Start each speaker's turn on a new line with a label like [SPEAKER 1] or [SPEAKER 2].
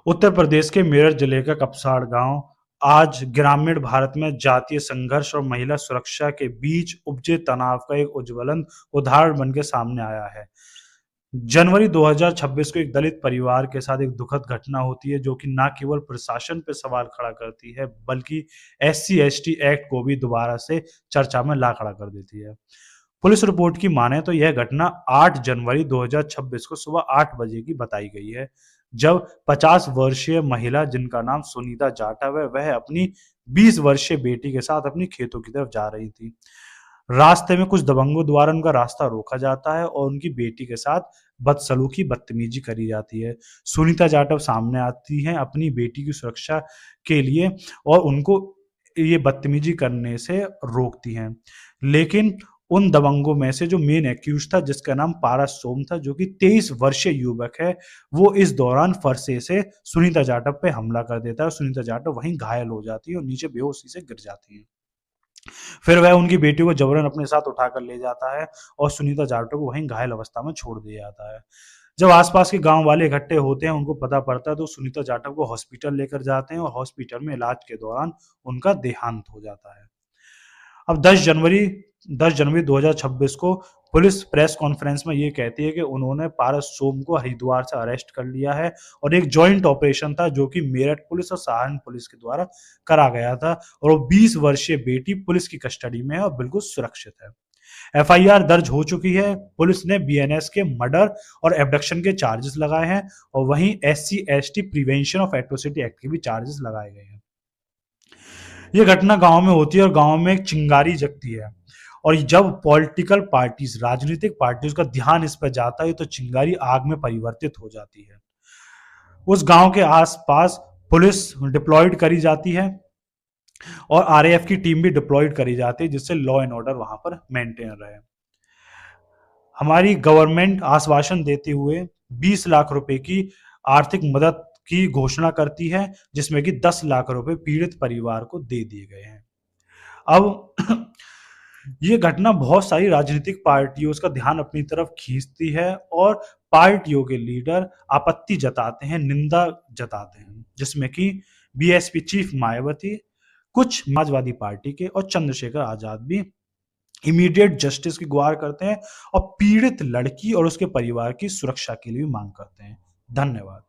[SPEAKER 1] उत्तर प्रदेश के मेरठ जिले का कपसाड़ गांव आज ग्रामीण भारत में जातीय संघर्ष और महिला सुरक्षा के बीच उपजे तनाव का एक उज्ज्वलन उदाहरण बन के सामने आया है। जनवरी 2026 को एक दलित परिवार के साथ एक दुखद घटना होती है जो कि न केवल प्रशासन पर सवाल खड़ा करती है बल्कि एससी एसटी एक्ट को भी दोबारा से चर्चा में ला खड़ा कर देती है। पुलिस रिपोर्ट की माने तो यह घटना 8 जनवरी 2026 को सुबह 8 बजे की बताई गई है, जब 50 वर्षीय महिला जिनका नाम सुनीता जाटव है, वह अपनी 20 वर्षीय बेटी के साथ अपनी खेतों की तरफ जा रही थी। रास्ते में कुछ दबंगों द्वारा उनका रास्ता रोका जाता है और उनकी बेटी के साथ बदसलूकी बदतमीजी करी जाती है। सुनीता जाटव सामने आती हैं अपनी बेटी की सुरक्षा के लिए और उनको ये बदतमीजी करने से रोकती हैं। लेकिन उन दबंगों में से जो मेन एक्यूज था जिसका नाम पारस सोम था, जो कि 23 वर्षीय युवक है, वो इस दौरान फरसे से सुनीता जाटव पे हमला कर देता है और सुनीता जाटव वहीं घायल हो जाती है और नीचे बेहोशी से गिर जाती है। फिर वह उनकी बेटी को जबरन अपने साथ उठाकर ले जाता है और सुनीता जाटव को वहीं घायल अवस्था में छोड़ दिया जाता है। जब आसपास के गांव वाले इकट्ठे होते हैं, उनको पता पड़ता है तो सुनीता जाटव को हॉस्पिटल लेकर जाते हैं और हॉस्पिटल में इलाज के दौरान उनका देहांत हो जाता है। अब 10 जनवरी 2026 को पुलिस प्रेस कॉन्फ्रेंस में ये कहती है कि उन्होंने पारस सोम को हरिद्वार से अरेस्ट कर लिया है और एक जॉइंट ऑपरेशन था जो कि मेरठ पुलिस और सहारनपुर पुलिस के द्वारा करा गया था और वो 20 वर्षीय बेटी पुलिस की कस्टडी में है और बिल्कुल सुरक्षित है। एफआईआर दर्ज हो चुकी है। पुलिस ने बीएनएस के मर्डर और एब्डक्शन के चार्जेस लगाए हैं और वहीं SC ST prevention of atrocity act के भी चार्जेस लगाए गए हैं। ये घटना गांव में होती है और गांव में एक चिंगारी जगती है और जब पॉलिटिकल पार्टीज राजनीतिक पार्टियों का ध्यान इस पर जाता है तो चिंगारी आग में परिवर्तित हो जाती है। उस गांव के आसपास पुलिस डिप्लॉयड करी जाती है और आरएएफ की टीम भी डिप्लॉयड करी जाती है जिससे लॉ एंड ऑर्डर वहां पर मेंटेन रहे। हमारी गवर्नमेंट आश्वासन देते हुए 20 लाख रुपए की आर्थिक मदद की घोषणा करती है जिसमें कि 10 लाख रुपए पीड़ित परिवार को दे दिए गए हैं। अब ये घटना बहुत सारी राजनीतिक पार्टियों का ध्यान अपनी तरफ खींचती है और पार्टियों के लीडर आपत्ति जताते हैं, निंदा जताते हैं, जिसमें कि बीएसपी चीफ मायावती, कुछ समाजवादी पार्टी के और चंद्रशेखर आजाद भी इमीडिएट जस्टिस की गुहार करते हैं और पीड़ित लड़की और उसके परिवार की सुरक्षा के लिए मांग करते हैं। धन्यवाद।